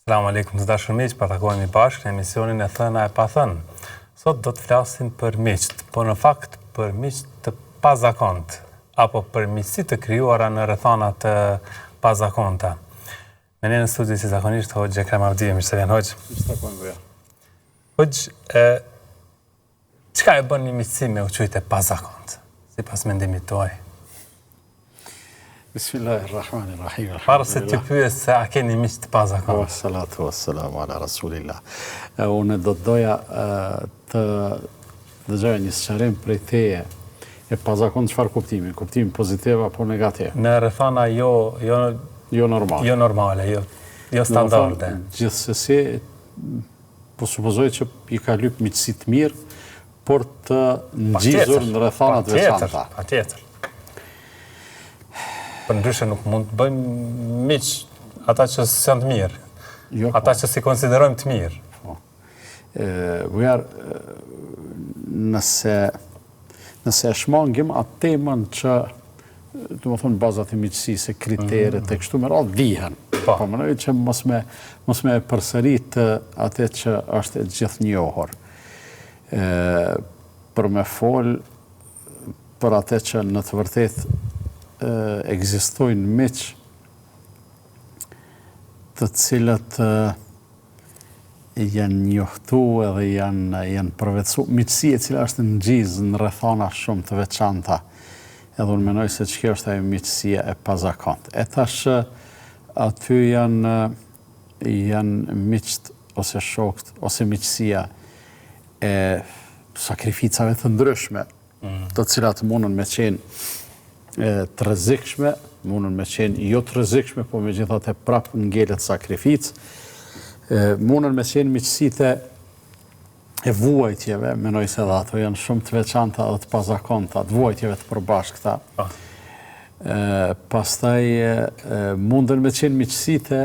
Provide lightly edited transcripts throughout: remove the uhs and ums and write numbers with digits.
Selam aleikum të dashur miq, pa takohemi bashkë në emisionin e Thëna e pa thënë. Sot do të flasim për miqt, po në fakt për miqt të pazakontë, apo për miqësi të krijuara në rrethana të pazakonta. Me ne në studio si zakonisht Hoxha Ekrem Avdi, mirë se vjen Hoxh. Hoxh, çka e bën një miqësi me u quajtë pazakontë, sipas mendimit tuaj? Bismillahirrahmanirrahim. Para se të pyes se a keni miq të pazakontë. Wassalatu wassalamu ala rasulillah. Unë do të doja të dëgjoja një sqarim prej teje e pazakontë çfarë kuptimi? Kuptimi pozitiv apo negativ? Në rrethana jo normale, jo standarde. Gjithsesi, po supozoj që i ka lyp miqësi të mirë, por të ngjizur në rrethana të veçanta. Patjetër. Për ndryshe nuk mund të bëjmë miq ata që janë të mirë, ata që si konsiderojmë të mirë. Nëse e shmangim atë temën që, do të thonë, bazat e miqësisë, kriteret e kështu me radhë dihen. Po mendoj që mos me përsërit atë që është e gjithnjohur. Për me fol për atë që në të vërtetë ekzistojnë miq të cilët janë njohtu edhe janë përvetësu, miqësi e cila është ngjizë në rrethana shumë të veçanta, edhe unë mendoj se kjo është ajo miqësia e pazakontë. E tash aty janë miqt ose shokët ose miqësia e sakrificave të ndryshme, të cilat mundën me qenë të rrezikshme, mundën me qenë jo të rrezikshme, po megjithatë prapë ngelet sakrificë, mundën me qenë miqësitë e vuajtjeve, mendoj se edhe ato janë shumë të veçanta dhe të pazakonta, të vuajtjeve të përbashkëta. Pastaj mundën me qenë miqësitë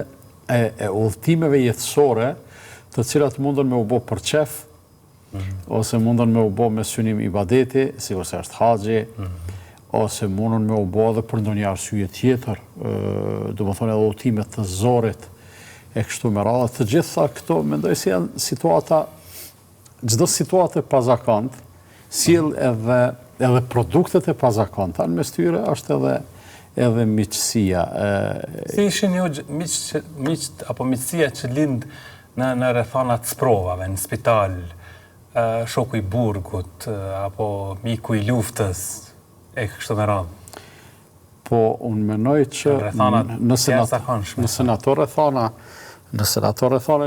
e udhëtimeve jetësore, të cilat mundën me u bë për çef, ose mundën me u bë me synim ibadeti, sikur se është haxhi, ose mundën me u bë edhe për ndonjë arsye tjetër, do të thonë edhe udhëtimet të zorit e kështu me radhë. Të gjitha këto mendoj se janë situata, çdo situatë e pazakontë sjell edhe produktet e pazakonta, në mes tyre është edhe miqësia. Si ishin ju miqt apo miqësia që lind në rrethana të sprovave, në spital, shoku i burgut apo miku i luftës e kështu me radhë? Po, unë menoj që nëse në ato rrethana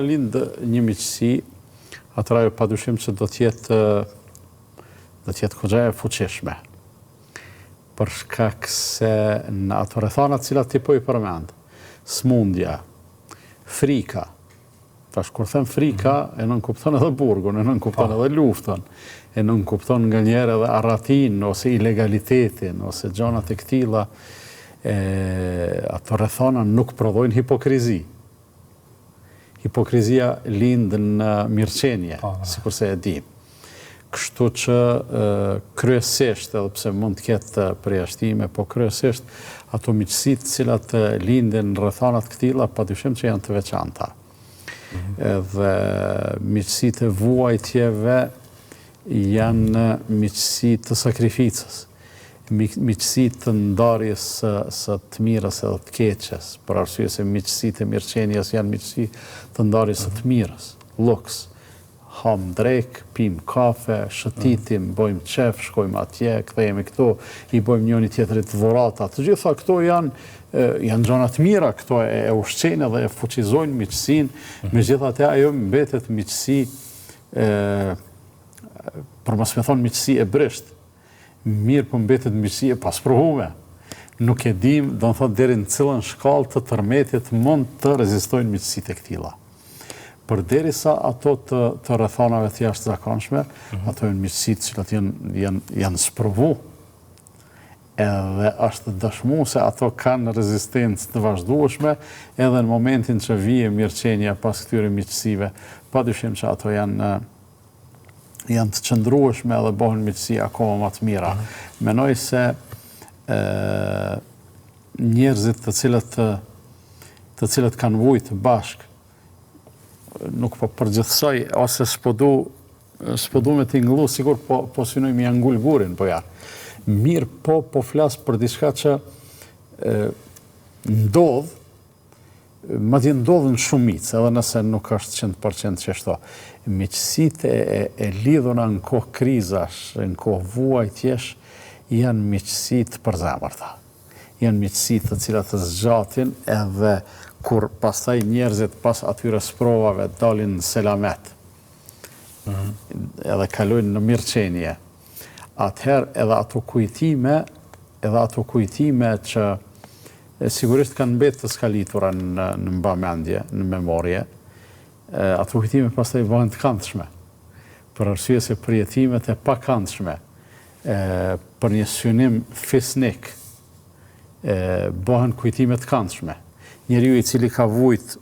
lind një miqësi, atëra jo padyshim që do t'jetë goxha e fuqishme. Për shkak se në ato rrethana të cilat ti po i përmend, smundja, frika. Tash kur them frika, e nënkupton edhe burgun, e nënkupton edhe luftën, e nënkupton nganjëherë edhe arratinë ose ilegalitetin ose gjonat e këtilla. Ato rrethana nuk prodhojnë hipokrizi. Hipokrizia lind në mirëqenie, sikurse e dim. Kështu që kryesisht, edhe pse mund të ketë përjashtime, po kryesisht ato miqësitë të cilat linden në rrethana të këtilla padyshim që janë të veçanta. Edhe miqësitë e vuajtjeve janë miqësi të sakrificës, miqësi të ndarjes së të mirës edhe të keqes, për arsye se miqësitë e mirëqenies janë miqësi të ndarjes së të mirës, luks. Ham drek, pim kafe, shëtitim, bëjmë qef, shkojmë atje, kthehemi këtu, i bëjmë njëri tjetrit dhurata. Të gjitha këto janë gjëra të mira, këto e ushqejnë dhe e fuqizojnë miqësinë, megjithatë ajo mbetet miqësi, për mos me thonë miqësi e brisht, mirë po mbetet miqësi e pasprovume. Nuk e dim, do të thotë deri në cilën shkallë të tërmetit mund të rezistojnë miqësitë e këtilla. Përderisa ato të rrethanave të jashtëzakonshme, ato janë miqësitë që janë sprovu, edhe është dëshmuar se ato kanë rezistencë të vazhdueshme edhe në momentin që vije mirëqenia pas këtyre miqësive, padyshim që ato janë të qëndrueshme edhe bëhen miqësi akoma më të mira. Mendoj se njerëzit të cilët kanë vujt bashk nuk po përgjithsoj, ose s'po du me t'ingullu, sigur po synoj me jangull gurin, po ja. Mirë po flasë për diçka që ndodh, madje ndodhën shumicë, edhe nëse nuk është 100% qështo. Miqësitë e lidhura në kohë krizash, në kohë vuajtjesh, janë miqësitë përzemërta. Janë miqësitë të cilat të zgjatin edhe kur pastaj njerëzit pas atyre sprovave dalin në selamet, edhe kalojnë në mirëqenje. Atëherë edhe ato kujtime që sigurisht kanë mbetë të skalitura në mbamendje, në memorje, ato kujtime pastaj bëhen të këndshme, për arsye se përjetimet e pa këndshme, për një synim fisnik, bëhen kujtime të këndshme. Njeriu i cili ka vujt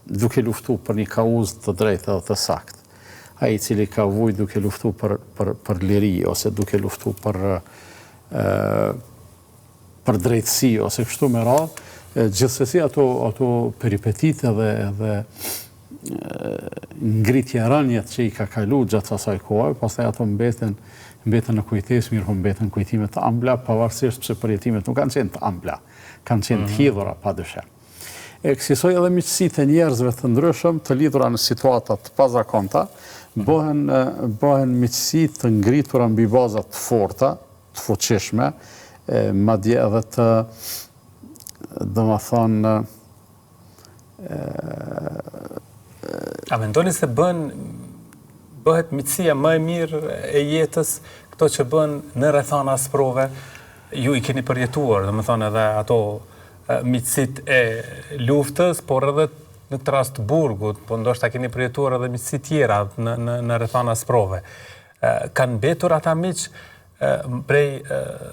duke luftu për një kauzë të drejtë edhe të saktë, ai i cili ka vujt duke luftu për liri, ose duke luftu për drejtësi, ose kështu me radhë, gjithsesi ato peripetit edhe ngritje rënjet që i ka kalu gjatë asaj kohë, pastaj ato mbeten në kujtesë, mirë po mbeten kujtime të ëmbla, pavarësisht pse përjetimet nuk kanë qenë të ëmbla, kanë qenë të hidhura padyshim. Kësaj edhe miqësitë e njerëzve të ndryshëm, të lidhura në situata të pazakonta, bëhen miqësi të ngritura mbi baza të forta, të fuqishme, madje edhe të, domethënë, A mendoni se bëhet miqësia më e mirë e jetës këto që bën në rrethana sprove? Ju i keni përjetuar, domethënë edhe ato miqësitë e luftës, por edhe në këtë rast të burgut, po ndoshta keni përjetuar edhe miqësi tjera në rrethana sprove. Kanë mbetur ata miq prej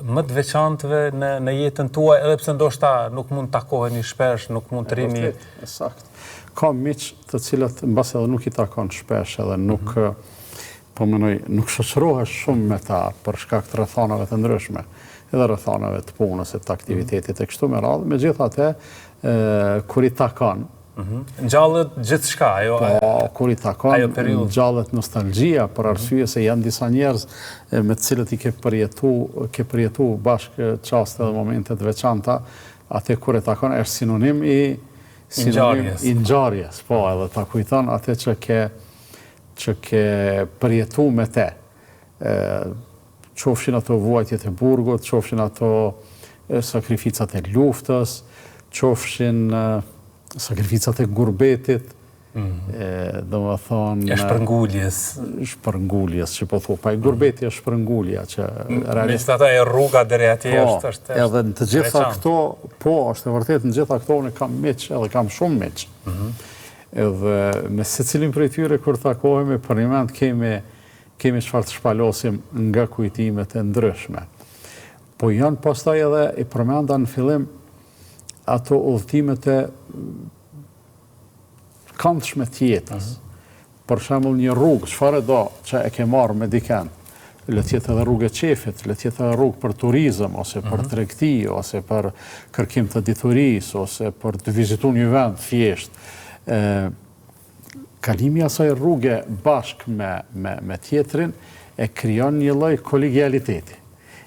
më të veçantëve në jetën tuaj, edhe pse ndoshta nuk mund të takoheni shpesh, nuk mund të rini. Sakt. Ka miq të cilët mbas edhe nuk i takon shpesh, edhe nuk nuk shoqërohesh shumë me ta për shkak të rrethanave të ndryshme, edhe rrethanave të punës, të aktivitetit e kështu me radhë. Megjithatë, kur i takon, ngjallet gjithçka, ajo. Po, kur i takon, ngjallet nostalgjia, për arsye se janë disa njerëz me të cilët i ke përjetu bashkë çaste dhe momente të veçanta, atë kur e takon është sinonim i ngjarjes, po, edhe ta kujton atë që ke përjetu me te. Qofshin ato vuajtjet e burgut, qofshin ato sakrificat e luftës, qofshin sakrificat e gurbetit, domethënë shpërnguljes që po thua, pa i gurbeti është shpërngulja që realisht ata e rruga deri atje është. Edhe në të gjitha këto, po, është e vërtet, në gjitha këto unë kam miq, edhe kam shumë miq. Edhe me secilin prej tyre kur takohemi për një moment kemi çfarë të shpalosim nga kujtimet e ndryshme. Po janë pastaj edhe i përmenda në fillim ato udhëtimet e këndshme të jetës. Për shembull një rrugë, çfarë do që e ke marrë me dikën, le të jetë edhe rrugë e qefit, le të jetë edhe rrugë për turizëm, ose për tregti, ose për kërkim të diturisë, ose për të vizituar një vend thjesht. Kalimi asaj rrugë bashkë me tjetrin e krijon një lloj kolegialiteti.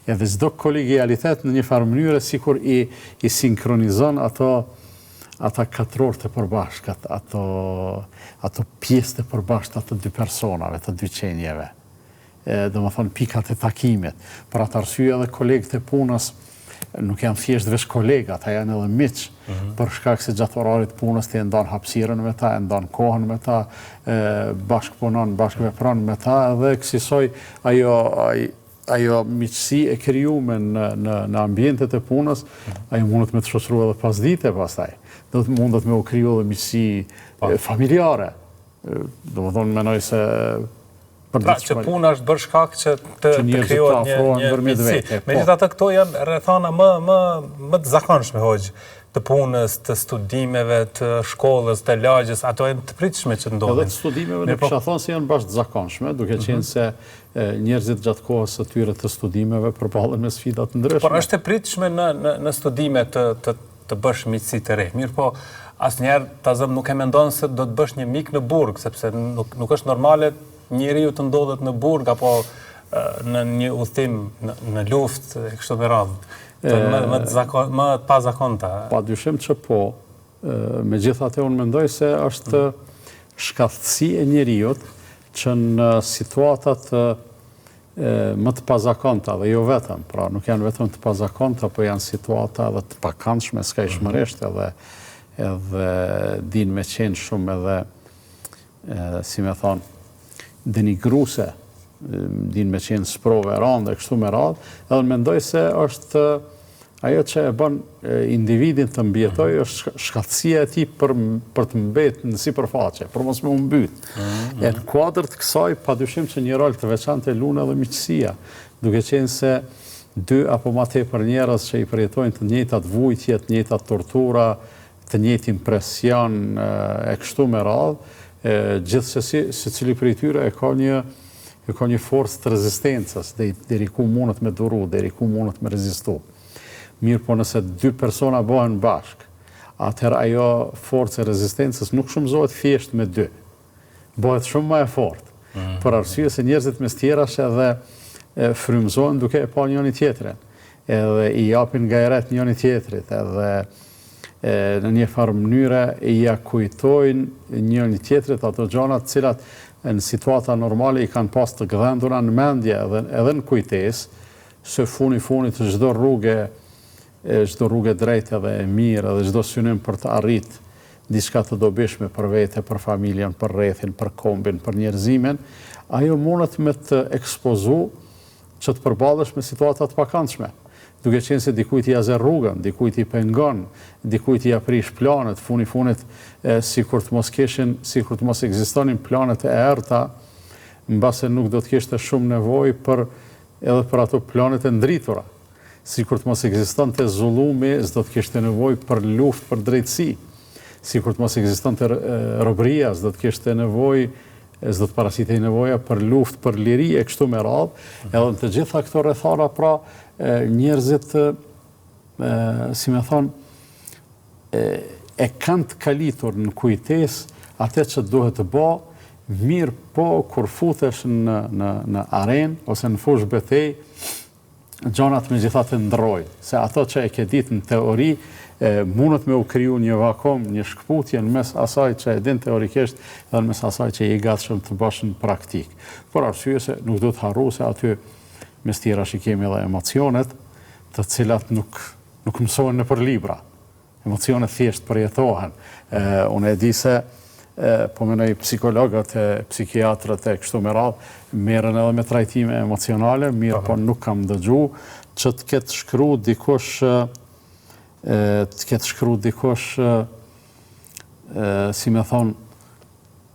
Edhe çdo kolegialitet në një farë mënyrë sikur i sinkronizon ata katror të përbashkët, ato pjesë të përbashkët të dy personave, të dy qenjeve. Domethënë pikat e takimit. Për atë arsye edhe kolegët e punës nuk janë thjesht veç kolegë, ata janë edhe miq, për shkak se gjatë orarit punës ti e ndan hapësirën me ta, e ndan kohën me ta, bashkëpunon, bashkëvepron me ta, edhe kësaj ajo miqësi e krijuar në ambientet e punës, ajo mundet me të shoqëruar edhe pasdite pastaj. Do të mundet me u kriju edhe miqësi familjare. Domethënë mendoj se që puna është bërë shkak që të krijohet një miqësi. Megjithatë këto janë rrethana më të zakonshme hoxh, të punës, të studimeve, të shkollës, të lagjes, ato janë të pritshme që ndodhin. Edhe të studimeve nuk kisha thënë se janë bashkë të zakonshme, duke qenë se njerëzit gjatë kohës së tyre të studimeve përballen me sfida të ndryshme. Por është e pritshme në studime të bësh miqësi të re. Mirë po, asnjëherë ta zëm nuk e mendon se do të bësh një mik në burg, sepse nuk është normale njeriu të ndodhet në burg apo në një udhtim në luftë e kështu me radhë. Më të pazakonta. Padyshim që po, megjithatë unë mendoj se është shkathësi e njeriut që në situatat më të pazakonta dhe jo vetëm, pra nuk janë vetëm të pazakonta, po janë situata dhe të pakëndshme skajshmërisht edhe din me qenë shumë edhe, si me thonë, denigruse, din me qenë sprove randë e kështu me radhë, edhe mendoj se është ajo që e bën individin të mbjetoj është shkatësia e tij për të mbetë në sipërfaqe, për mos me u mbyt. E në kuadër të kësaj, padyshim që një rol të veçantë e luan edhe miqësia, duke qenë se dy apo më tepër njerëz që i përjetojnë të njëjtat vujtje, të njëjtat tortura, të njëjtin presion e kështu me radhë, gjithsesi secili prej tyre e ka një forcë të rezistencës, deri ku mundet me duru, deri ku mundet me rezistu. Mirë po nëse dy persona bëhen bashk, atëherë ajo forcë e rezistencës nuk shumëzohet thjesht me dy, bëhet shumë më e fortë. Për arsye se njerëzit mes tjerash edhe frymëzohen duke e pa njëri tjetrin, edhe i japin gajret njëri tjetrit, edhe në një farë mënyre ja kujtojnë njëri tjetrit ato gjëra të cilat në situata normale i kanë pas të gdhendura në mendje edhe në kujtesë, se funit çdo rrugë drejtë edhe e mirë edhe çdo synim për të arritë diçka të dobishme për vete, për familjen, për rrethin, për kombin, për njerëzimin, ajo mundet me të ekspozu që të përballesh me situata të pakëndshme. Duke qenë se dikujt i azer rrugën, dikujt i pengon, dikujt i aprish planet, funit, sikur të mos ekzistonin planet e errta, mbase nuk do të kishte shumë nevojë edhe për ato planet e ndritura. Sikur të mos ekzistonte zullumi, s'do të kishte nevojë për luftë për drejtësi. Sikur të mos ekzistonte robëria, s'do të paraqitej nevoja për luftë për liri e kështu me radhë, edhe në të gjitha këto rrethana pra njerëzit, si me thonë, e kanë të kalitur në kujtesë atë që duhet të bë, mirë po kur futesh në arenë ose në fushë betejë, gjonat megjithatë ndrojnë, se ato që e ke ditë në teori mundet me u kriju një vakum, një shkputje në mes asaj që e din teorikisht dhe në mes asaj që i gatshëm të bësh në praktik. Por arsye se nuk do të harru se aty mes tjera që kemi edhe emocionet, të cilat nuk mësohen në për libra. Emocionet thjesht përjetohen. Unë e di se po menoj psikologët e psikiatrët e kështu me radhë, merren edhe me trajtime emocionale, mirë po nuk kam dëgju që të ketë shkru dikush, si me thonë,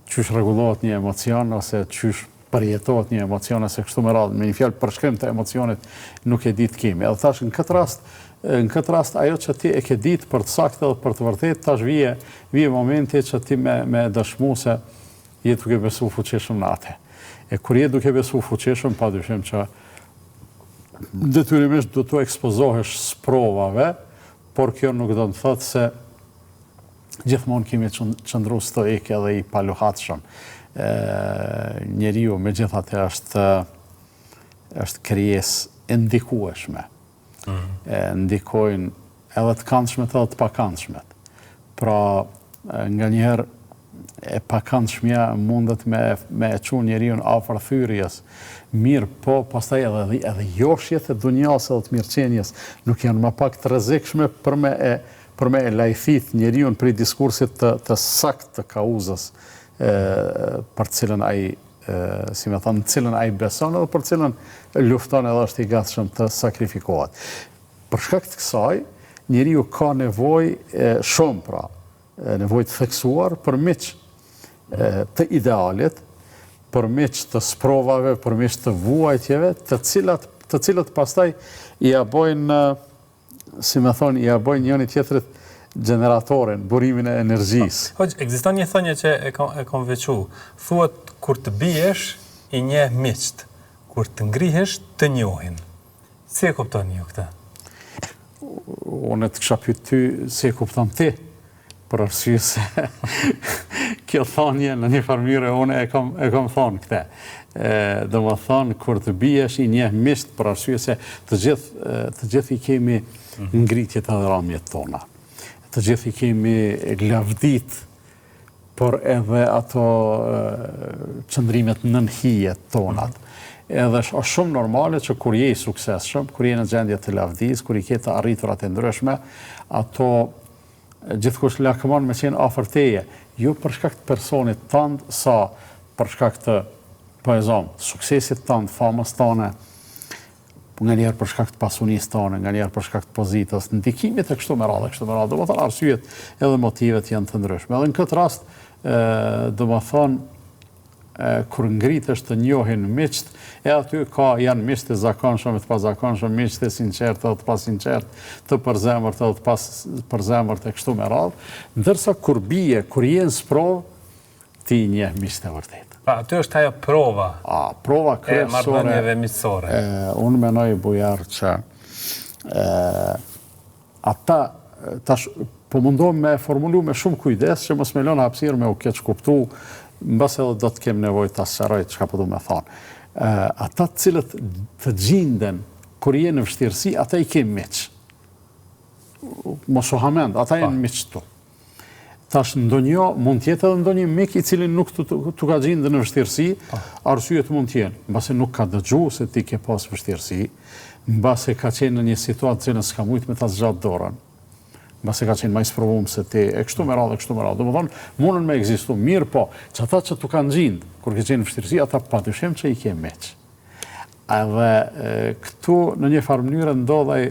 qysh rregullohet një emocion, ose qysh përjetohet një emocion, ose kështu me radhë, me një fjalë përshkrim të emocionit nuk e ditë kemi. Edhe thash, në këtë rast, ajo që ti e ke ditë për të saktë dhe për të vërtet, tash vije momenti që ti me dëshmu se je duke besu fuqishëm në atë. E kur je duke besu fuqishëm, padyshim që detyrimisht do të ekspozohesh sprovave, por kjo nuk do të thotë se gjithmonë kemi qëndru stoik edhe i paluhatshëm. Njeriu megjithatë është krijesë e ndikueshme. Ndikojnë edhe të këndshmet edhe të pakëndshmet. Pra, nga njëherë e pakëndshmja mundet me e çu njeriu afër thyrjes. Mirë po, pastaj edhe joshjet e dunjas edhe të mirëqenjes nuk janë më pak të rrezikshme për me e lajthit njeriu prej diskursit të saktë të kauzës për cilën ai, si me thonë, në cilën ai beson edhe për cilën lufton edhe është i gatshëm të sakrifikohet. Për shkak të kësaj, njeriu ka nevojë shumë, pra, nevojë të theksuar përmiq të idealit, përmiq të sprovave, përmiq të vuajtjeve, të cilat pastaj i bojnë, si me thonë, i bojnë njëri tjetrit generatorin, burimin e energjisë. Hoxh, ekziston një thënie që e kam veçu. Thuhet kur të biesh i njeh miqt, kur të ngrihesh të njohin. Si e kupton ju këtë? Unë të kisha pyet ty si e kupton ti. për arsye se kjo thonje në një farmyre unë e kam thonë këte. Dhe më thonë, kur të biesh i njeh misht për arsye se të gjithë i kemi ngritjet edhe ramjet tona. Të gjithë i kemi lavdit, por edhe ato qëndrimet nënhijet tonat. Edhe është shumë normale që kur je i suksesshëm, kur je në gjendje të lavdis, kur i ke të arriturat e ndryshme, ato gjithkush lakmon me qenë afër teje, jo për shkak të personit tënd, sa për shkak të suksesit tënd, famës tënde, nga njerë për shkak të pasunisë tënde, nga njerë për shkak të pozitës, ndikimit e kështu me radhë. Do më thonë arsyet edhe motivet janë të ndryshme. Edhe në këtë rast, do më thonë, kur ngritësh të njohin miqt, e aty janë miqt e zakonshëm, të pazakonshëm, miqt e sinqert edhe të pasinqert, të përzemërt edhe të përzemërt e kështu me radhë, ndërsa kur jenë sprovë, ti njeh miqt e vërtet. Pra, aty është ajo prova. Prova kryesore. E marrëdhënieve miqësore. Unë menoj, Bujar, që ata tash po mundohem me formulu me shumë kujdes që mos me lënë hapësirë me u keq kuptu, mbas edhe do të kem nevojë ta sqaroj çka po du me thonë. Ata të cilët të gjinden kur jenë në vështirësi, ata i kemë miq. Mos u hamend, ata janë miq tu. Tash ndonjë mund të jetë edhe ndonjë mik i cili nuk tu ka gjendë në vështirësi, arsyet mund të jenë, mbase nuk ka dëgjuar se ti ke pas vështirësi, mbase ka qenë në një situatë që s'ka mujt me ta zgjat dorën. Mbase ka qenë më i sprovuar se ti, e kështu me radhë. Domethënë, mundën me ekzistu mirë, po, që ata që tu kanë gjendë kur ke qenë në vështirësi, ata padyshim që i ke miq. Edhe këtu në një farë mënyrë ndodhej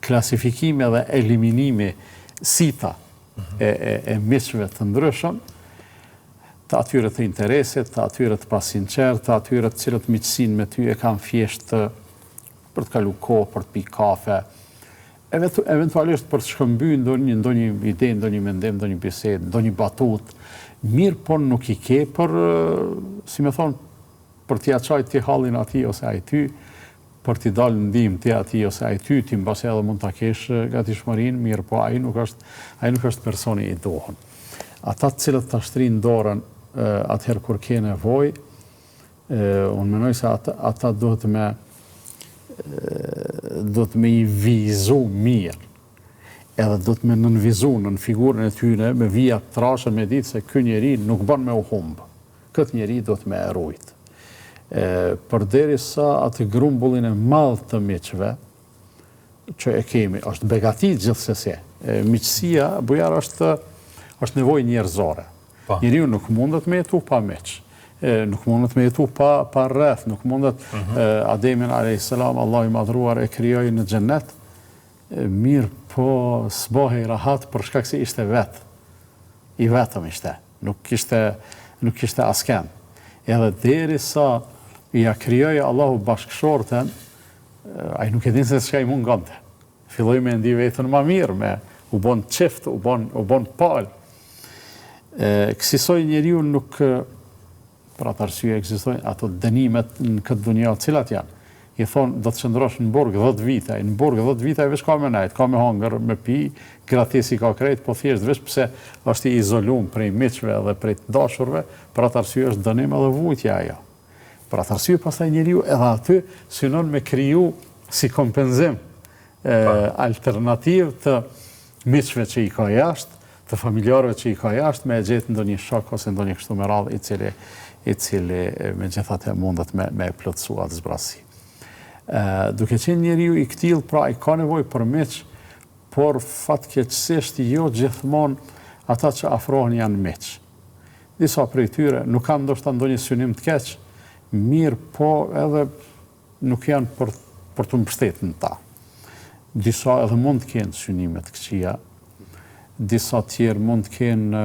klasifikimi dhe eliminimi sita e miqve të ndryshëm, të atyre të interesit, të atyre të pasinqert, të atyre të cilët miqësinë me ty e kanë thjesht për të kalu kohë, për të pi kafe, eventualisht për të shkëmby ndonjë ide, ndonjë mendim, ndonjë bisedë, ndonjë batut, mirë por nuk i ke për, si me thonë, për t'ia çajt ti hallin atij ose ai ty, për t'i dalë ndihmë ti atij ose ai ty, ti mbase edhe mund ta kesh gatishmërinë, mirë po ai nuk është personi i duhur. Ata të cilët ta shtrin dorën atëherë kur ke nevojë, unë mendoj se ata duhet me i vizu mirë, edhe do të me nënvizu në figurën e tyre, me vija të trashën me ditë se ky njeri nuk bën me u humbë. Këtë njeri do të me erujt. Përderisa atë grumbullin e madh të miqve, që e kemi, është begati gjithsesi. Miqësia, Bujar, është nevojë njerëzore. Njeriu nuk mundet me jetu pa miq. Nuk mundet me jetu pa rreth, nuk mundet Ademin a.s. Allah i madhruar e krijoi në xhennet, mirë po s'bohej rahat për shkak se ishte i vetëm ishte, nuk kishte asken. Edhe derisa ja krijoi Allahu bashkëshorten, ai nuk e din se çka i mungonte. Filloi me ndi veten më mirë, u bën çift, u bën palë. Kësaj njeriu nuk, për atë arsye ekzistojnë ato dënimet në këtë dunja, cilat janë. I thonë, do të qëndrosh në burg 10 vite, në burg 10 vite veç ka me najt, ka me hangër, me pi, gratesi ka krejt, po thjesht veç pse është i izolum prej miqve dhe prej të dashurve, për atë arsye është dënim edhe vujtja ajo. Për atë arsye pastaj njeriu edhe aty synon me kriju si kompenzim alternativ të miqve që i ka jashtë, të familjarëve që i ka jashtë, me e gjetë ndonjë shok ose ndonjë kështu me radhë i cili me gjithatë mundet me plotësu atë zbrasi. Duke qenë njeriu i këtill, pra i ka nevojë për miq, por fatkeqësisht jo gjithmonë ata që afrohen janë miq. Disa prej tyre nuk kanë ndoshta ndonjë synim të keq, mirë po edhe nuk janë për të mbështetur në ta. Disa edhe mund të kenë synime të këqija, disa tjerë mund të kenë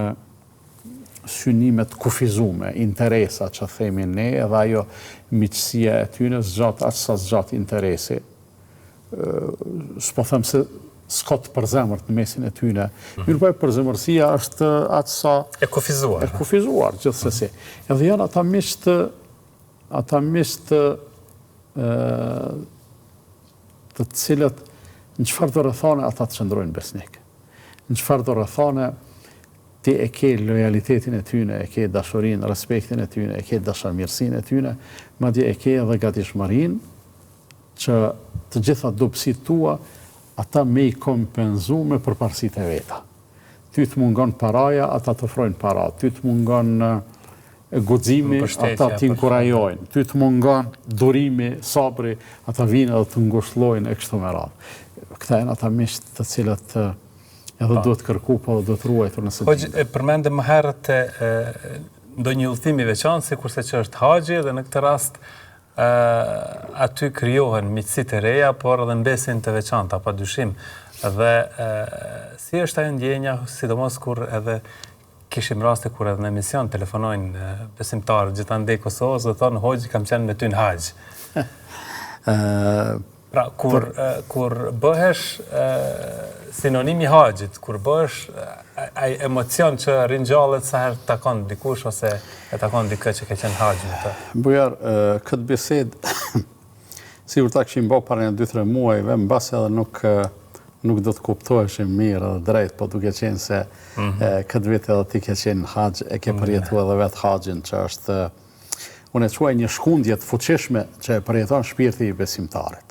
synimet kufizume, interesa që themi ne, edhe ajo miqësia e tyne zgjat aq sa zgjat interesi. S'po them se s'ka të përzemërt në mesin e tyne. Mirë po e përzemërsia është aq sa e kufizuar gjithsesi. Edhe janë ata miq të cilët në çfarë do rrethane ata të qëndrojnë besnik. në çfarë do rrethane ti e ke lojalitetin e tyne, e ke dashurinë, respektin e tyne, e ke dashamirësinë e tyne, madje e ke edhe gatishmërinë që të gjitha dobësitë tua ata me i kompenzu me përparësitë e veta. Ty të mungon paraja, ata të ofrojnë para. Ty të mungon guximi, ata t'inkurajojnë. Ty të mungon durimi, sabri, ata vinë edhe të ngushëllojnë e kështu me radhë. Këta janë ata miqtë të cilët edhe duhet kërku, po duhet ruajtur nëse Hoxh, përmendëm më herët ndonjë udhëtim i veçantë, sikurse që është haxhi, dhe në këtë rast aty krijohen miqësitë e reja, por edhe mbesin të veçanta, padyshim. Dhe si është ajo ndjenja, sidomos kur edhe kishim raste kur edhe në emision telefonojnë besimtarë gjithandej Kosovës dhe thonë Hoxh, kam qenë me ty në haxh. Pra, kur bëhesh sinonimi haxhit, kur bëhesh ai emocion që ringjallet sa herë takon dikush ose e takon dikë që ke qenë haxh me të. Bujar, këtë bisedë sigur ta kishim bërë para 2-3 muajve, mbas edhe nuk do të kuptoheshim mirë dhe drejt, po duke qenë se këtë vit edhe ti ke qenë haxh, e ke përjetuar edhe vetë haxhin, që është unë e quaj një shkundje të fuqishme që e përjeton shpirti i besimtarit.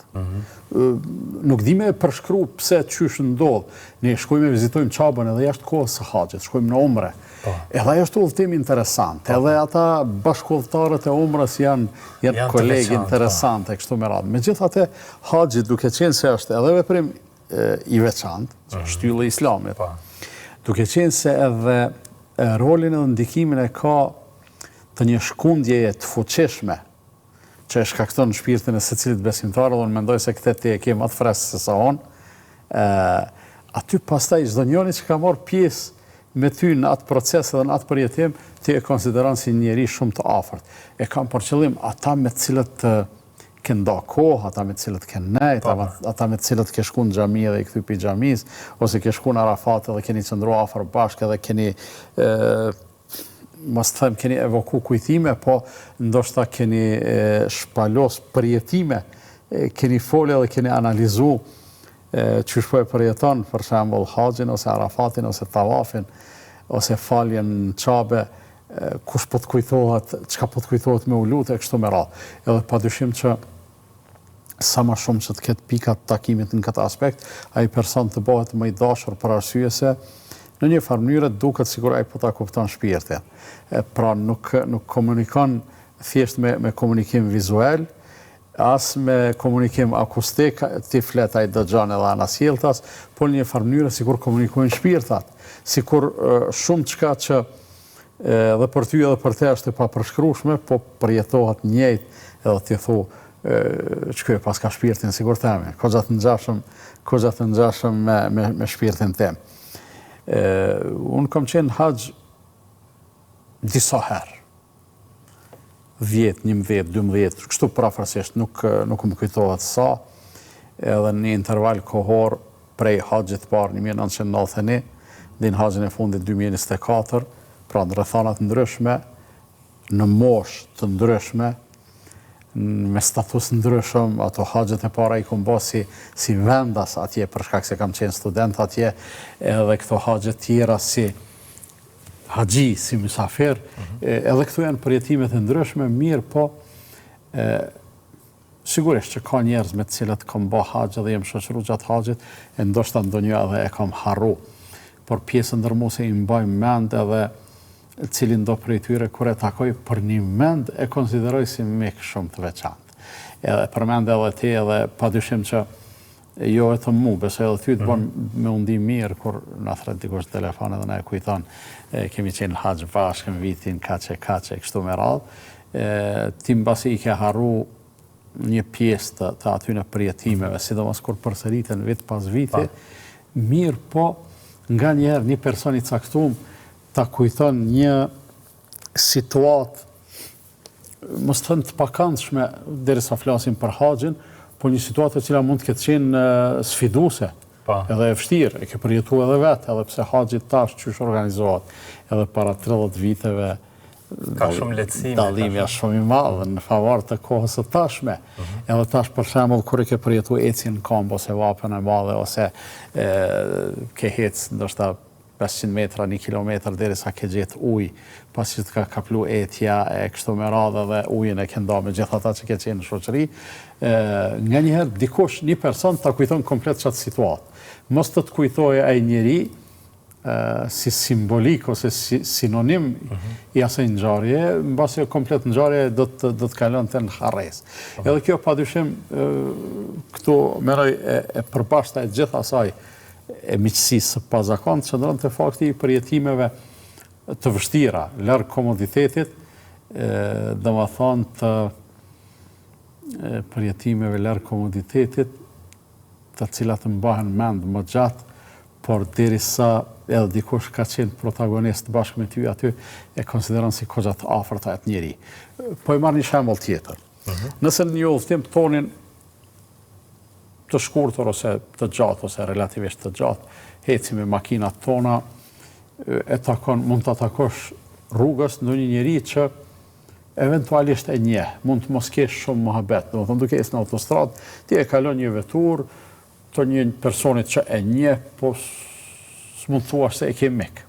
Nuk di me përshkru pse qysh ndodh. Ne shkojmë e vizitojmë Qabën edhe jashtë kohës së haxhit, shkojmë në umre. Edhe ajo është udhëtim interesant. Edhe ata bashkëudhëtarët e umrës janë kolegë interesante kështu me radhë. Megjithatë, haxhi duke qenë se është edhe veprim i veçantë, shtyllë e Islamit. Duke qenë se edhe rolin edhe ndikimin e ka të një shkundjeje të fuqishme që e shkakton shpirtin e secilit besimtar, dhe unë mendoj se këtë ti e ke më të freskë se sa unë, aty pastaj çdo njeri që ka marrë pjesë me ty në atë proces dhe në atë përjetim, ti e konsideron si njeri shumë të afërt. E kam për qëllim ata me të cilët ke nda kohë, ata me të cilët ke nejt, ata me të cilët ke shku në xhami dhe i kthy pi xhamis, ose ke shku në Arafat dhe keni qëndruar afër bashkë dhe keni mos të them keni evoku kujtime, po ndoshta keni shpalos përjetime, keni folë dhe keni analizu qysh po e përjeton, për shembull haxhin, ose Arafatin, ose tawafin, ose faljen në Qabe, kush po të kujtohet, çka po të kujtohet me u lutë, e kështu me radhë. Edhe padyshim që sa më shumë që të ketë pika të takimit në këtë aspekt, ai person të bëhet më i dashur për arsye se në një farë mënyrë duket sikur ai po ta kupton shpirtin. Pra nuk komunikon thjesht me komunikim vizual, as me komunikim akustik, ti flet ai dëgjon edhe anasjelltas, por në një farë mënyrë sikur komunikojnë shpirtat, sikur shumë çka që edhe për ty edhe për te është e papërshkrueshme, po përjetohet njëjtë edhe ti thu çka pas ka shpirtin sikur themi, koxha të ngjashëm me shpirtin tim. Unë kam qenë haxh disa herë, 10, 11, 12, kështu prafërsisht, nuk më kujtohet sa, edhe në një interval kohor prej haxhit parë 1991, dhe në haxhin e fundit 2024, pra në rrethana të ndryshme, në moshë të ndryshme, me status ndryshëm, ato haxhet e para i kom bë si vendas atje, për shkak se kam qenë student atje, edhe këto haxhet tjera si haxhi, si mysafir, edhe këto janë përjetimet e ndryshme, mirë, po sigurisht që ka njerëz me të cilët kam bë haxh dhe jem shoqëru gjatë haxhit, e ndoshta ndonjë edhe e kam harru, por pjesën ndërmuese i mbaj mend edhe cilin do prej tyre kur e takoj për një mend e konsideroj si mik shumë të veçantë. Edhe përmend edhe ti, edhe padyshim që jo vetëm mu, besoj edhe ty të bën me undi mirë kur na thret dikush telefon edhe na e kujton kemi qenë haxh bashkë në vitin kaçe kështu me radhë. Ti mbasi i ke harru një pjesë të atyre përjetimeve, sidomos kur përsëriten vit pas viti, mirë, po nga njerë një person i caktuar ta kujton një situatë, mos të thënë të pakëndshme derisa flasim për haxhin, por një situatë e cila mund të ketë qenë sfiduese, edhe e vështirë, e ke përjetuar edhe vetë, edhe pse haxhi tash qysh organizohet, edhe para 30 viteve Ka shumë lehtësime. Dallimi është shumë i madh në favor të kohës së tashme. Edhe tash për shembull kur e ke përjetuar ecjen në kamp ose vapën e madhe ose ke hec ndoshta 500 metra, 1 kilometër derisa ke gjetë ujë, pasi të ka kaplu etja e kështu me radhë dhe ujin e ke nda me gjithë ata që ke qenë në shoqëri, nga njëherë dikush, një person të kujton komplet qatë situatë. Mos të kujtojë ai njeri si simbolik ose si sinonim i asaj ngjarje, mbasi komplet ngjarje do të kalonte në harres. Edhe kjo padyshim këtu merroj e përbashkëta e gjithë asaj e miqësisë së pazakontë që ndron te fakti i përjetimeve të vështira, larg komoditetit, domethënë të përjetimeve larg komoditetit, të cilat mbahen mend më gjatë, por derisa edhe dikush ka qenë protagonist bashkë me ty aty, e konsideron si kohë të afërta e të njeri. Po e marr një shembull tjetër. Nëse në një udhëtim tonin të shkurtër ose të gjatë ose relativisht të gjatë, heci me makinat tona, mund të takosh rrugës ndonjë njeri që eventualisht e njeh, mund të mos kesh shumë mohabet. Domethënë duke ecë në autostradë, ti e kalon një vetur të një personit që e njeh, po s'mund të thuash se e ke mik.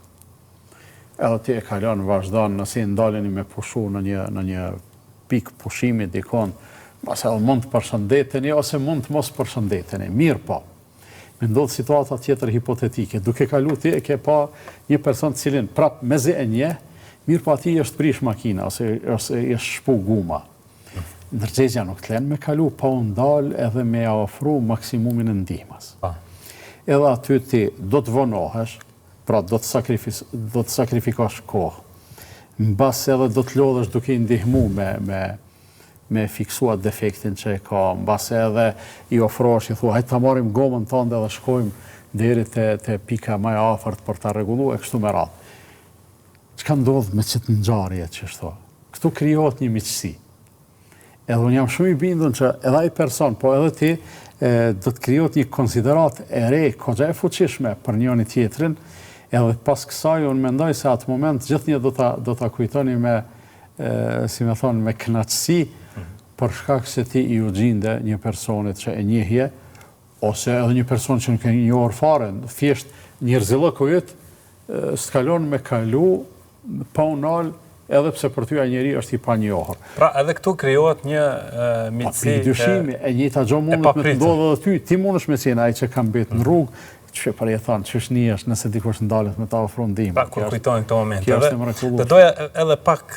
Edhe ti e kalon, vazhdon, nëse ndaleni me pushu në një pikë pushimi dikon, pas edhe mund të përshëndeteni ose mund të mos përshëndeteni. Mirë po. Me ndodh situata tjetër hipotetike. Duke kalu ti e ke pa një person të cilin prap mezi e njeh, mirë po ati është prish makina ose është shpu guma. Ndërgjegja nuk të lenë me kalu, pa u ndal edhe me ofru maksimumin e ndihmës. Edhe aty ti do të vonohesh, pra do të sakrifikosh kohë. Mbas edhe do të lodhesh duke i ndihmu me fiksua defektin që e ka, mbas edhe i ofrosh, i thua, hajtë ta marim gomën tënde dhe shkojmë deri te pika më e afërt për ta rregulluar kështu me radhë. Çka ndodh me çet ngjarje që shto? Këtu krijohet një miqësi. Edhe unë jam shumë i bindur që edhe ai person, po edhe ti, do të krijohet një konsiderat e re, goxha e fuqishme për njëri tjetrin, edhe pas kësaj unë mendoj se atë moment gjithnjë do ta kujtoni me, si më thon, me kënaqësi, për shkak se ti i u gjinde një personit që e njehje, ose edhe një person që nuk e njohur fare, thjesht njerëzillëku yt s'kalon me kalu pa u nal, edhe pse për ty ai njeri është i panjohur. Pra edhe këtu krijohet një miqësi e dyshimi, e njëjta gjë mund të ndodhë edhe ty, ti mundesh me qenë ai që ka mbet në rrugë, që për e thonë, që është njësh nëse dikush ndalet me ta ofru ndihmë. Pra kur kujtojnë këto momente. Do doja edhe pak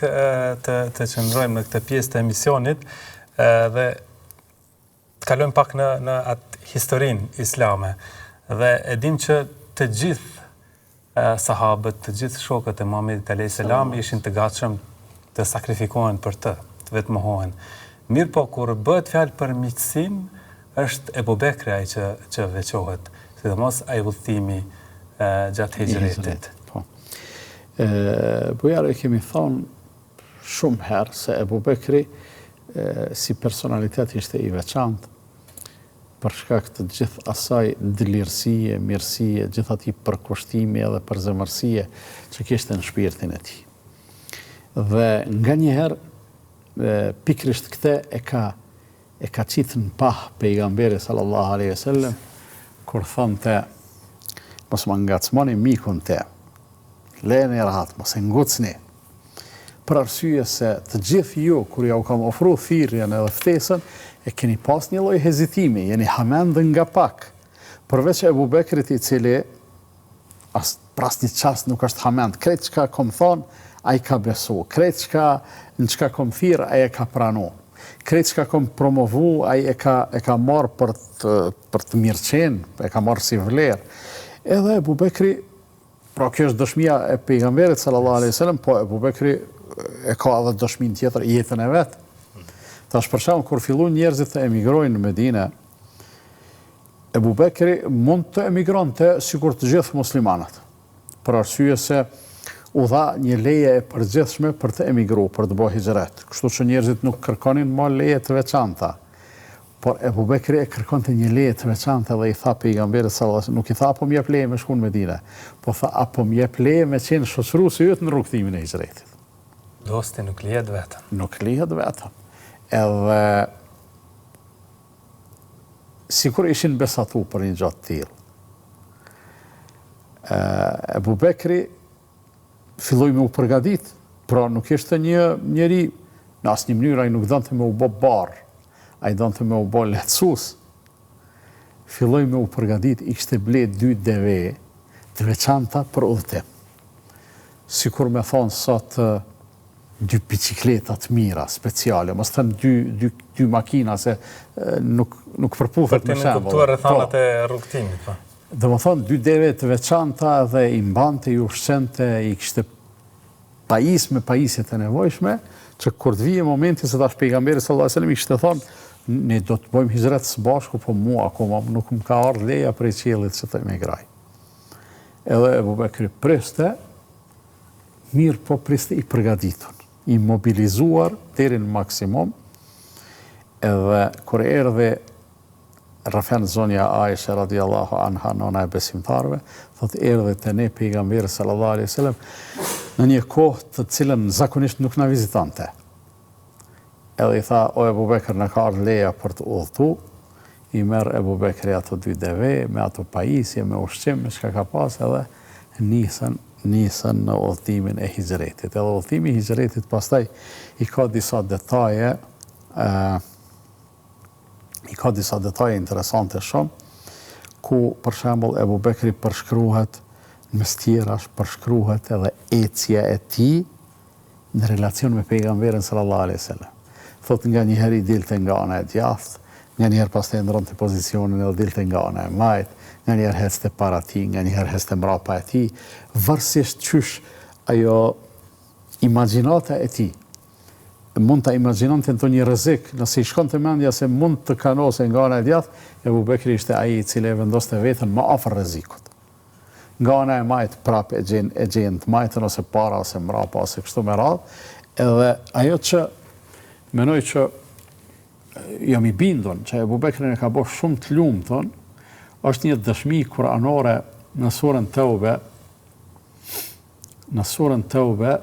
të qëndrojmë në këtë pjesë të emisionit dhe të kalojmë pak në atë historinë islame. Dhe e dim që të gjithë sahabët, të gjithë shokët e Muhamedit alayhis salam ishin të gatshëm të sakrifikohen për të vetmohohen. Mirë po, kur bëhet fjalë për miqësinë, është Ebu Bekri ai që veçohet, sidomos ai udhëtimi gjatë hijretit. Po. Bujarë kemi thonë shumë herë se Ebu Bekri si personalitet ishte i veçantë, për shkak të gjithë asaj dëlirësie, mirësie, gjithë atij përkushtimi edhe përzemërsie që kishte në shpirtin e tij. Dhe nganjëherë pikërisht këtë e ka qitë në pah pejgamberi sallallahu alaihi wasallam kur thonte mos më ngacmoni mikun te, lejeni rahat, mos e ngucni. Për arsye se të gjithë ju kur ja u kam ofruar thirrjen edhe ftesën, e keni pas një lloj hezitimi, jeni hamend nga pak. Përveç Ebu Bekrit i cili për asnjë çast nuk është hamend, krejt çka kom thonë, ai ka besu, krejt në çka kom thirr, ai e ka pranu. Krejt çka kom promovu, ai e ka marrë për të mirëqenë, e ka marrë si vlerë. Edhe Ebu Bekri, pra kjo është dëshmia e pejgamberit sallallahu alaihi wasallam, po Ebu Bekri e ka edhe dëshmin tjetër i jetën e vet. Tash për shembull kur filluan njerëzit të emigrojnë në Medinë, Ebu Bekri mund të emigronte sikur të gjithë muslimanët, për arsye se u dha një leje e përgjithshme për të emigruar, për të bërë hijret. Kështu që njerëzit nuk kërkonin më leje të veçanta. Por Ebu Bekri e kërkonte një leje të veçantë dhe i tha pejgamberit sallallahu alaihi wasallam, nuk i tha apo më jep leje me shkuën në Medinë, po tha apo më jep leje me qenë shoqëruesi yt në rrugtimin e hijretit. Dosti nuk lihet vetëm. Nuk lihet vetëm. Edhe sikur ishin besatu për një gjatë tillë. Ebu Bekri filloi me u përgadit, pra nuk ishte një njeri, në asnjë mënyrë ai nuk donte me u bë barr, ai donte me u bë lehtësues. Filloi me u përgadit, i kishte ble 2 deve të veçanta për udhëtim. Sikur me thonë sot 2 bicikleta të mira, speciale, mos thënë 2 makina, se nuk përputhet me shembull. Për të kuptuar rrethanat e rrugtimit, po. Dhe më thonë, 2 deve të veçanta dhe i mbante, i ushqente, i kishte pajis me pajisjet e nevojshme, që kur të vije momenti se tash pejgamberi sallallahu alajhi wasallam i kishte thonë, ne do të bëjmë hijret së bashku, po mua akoma nuk më ka ardhur leja prej qiellit që të emigroj. Edhe Ebu Bekri priste, mirë po priste i përgatitur, i mobilizuar deri në maksimum, edhe kur erdhi Rafen zonja Aisha radiallahu anha, nona e besimtarve, thot erdhi te ne pejgamberi sallallahu alaihi wasallam në një kohë të cilën zakonisht nuk na vizitante. Edhe i tha, o Ebu Bekër, në ka ardhur leja për të udhëtu, i merr Ebu Bekri ato 2 deve, me ato pajisje, me ushqim, me çka ka pas, edhe nisën në udhëtimin e hijretit. Edhe udhëtimi i hijretit pastaj i ka disa detaje, interesante shumë, ku për shembull Ebu Bekri përshkruhet mes tjerash, përshkruhet edhe ecja e tij në relacion me pejgamberin sallallahu alaihi wasallam. Thot nga një herë i dilte nga ana e djathtë, nga një herë pastaj ndronte pozicionin edhe dilte nga ana e majt, nga një herë hecte para tij, nga një herë hecte mbrapa e tij, varësisht çysh ajo imagjinata e tij. Mund ta imagjinonte ndonjë rrezik, nëse i shkonte mendja se mund të kanose nga ana e djathtë, Ebu Bekri ishte ai i cili e vendoste veten më afër rrezikut. Nga ana e majt prap e gjen të majtën ose para ose mbrapa ose kështu me radhë, edhe ajo që menoj që jam i bindur që Ebu Bekri e ka bërë shumë të lumtur, është një dëshmi kuranore në surën Tawbe. Në surën Tawbe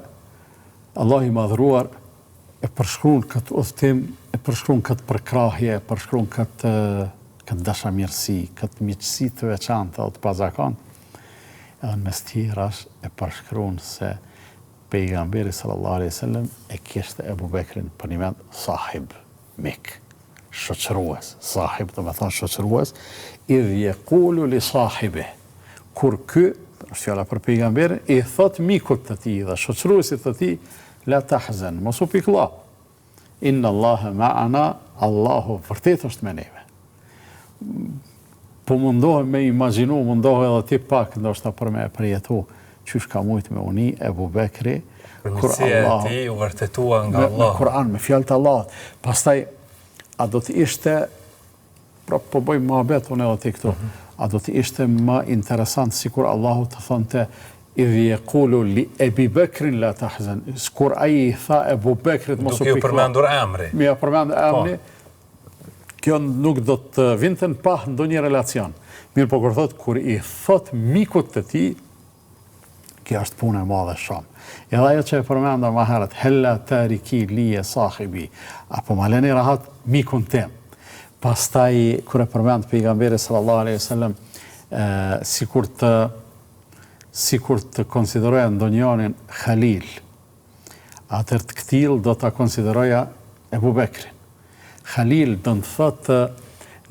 Allah i madhruar e përshkruan këtë udhëtim, e përshkruan këtë përkrahje, e përshkruan këtë dashamirësi, këtë miqësi të veçantë dhe të pazakontë. Edhe mes tjerash e përshkruan se pejgamberi sallallahu alaihi wasallam e kishte Ebu Bekrin për një vend sahib, mik, shoqërues, sahib do të thonë shoqërues, idh yaqulu li sahibi, kur ky, është fjala për pejgamberin, i thot mikut të tij dhe shoqëruesit të tij, la tahzan, mos u pikëllo. Inna Allaha ma'ana, Allahu vërtet është me neve. Po mundohem me imagjinu, mundohem edhe ti pak, ndoshta për me përjetu, qysh ka mujt me uni Ebu Bekri, përmirësia e tij u vërtetua nga Allahu. Me Kur'an, me fjalët e Allahut. Pastaj, a do të ishte, pra po bëjmë mohabet unë edhe ti këtu, a do të ishte më interesant sikur Allahu të thonte idh yaqulu li Ebi Bekrin la tahzan, kur ai i tha Ebu Bekrit mos u pikëllo. Duke përmendur emri. Me përmendur emri, kjo nuk do të vinte në pah ndonjë relacion. Mirë po kur i thot mikut të tij, kjo është punë e madhe shumë. Edhe ajo që e përmenda më herët, hella tariki li sahibi, apo ma leni rahat mikun tim. Pastaj kur e përmend pejgamberi sallallahu alaihi wasallam, sikur të konsideroja ndonjërin Khalil, atër të këtil do të konsideroja Ebu Bekrin. Khalil do të thotë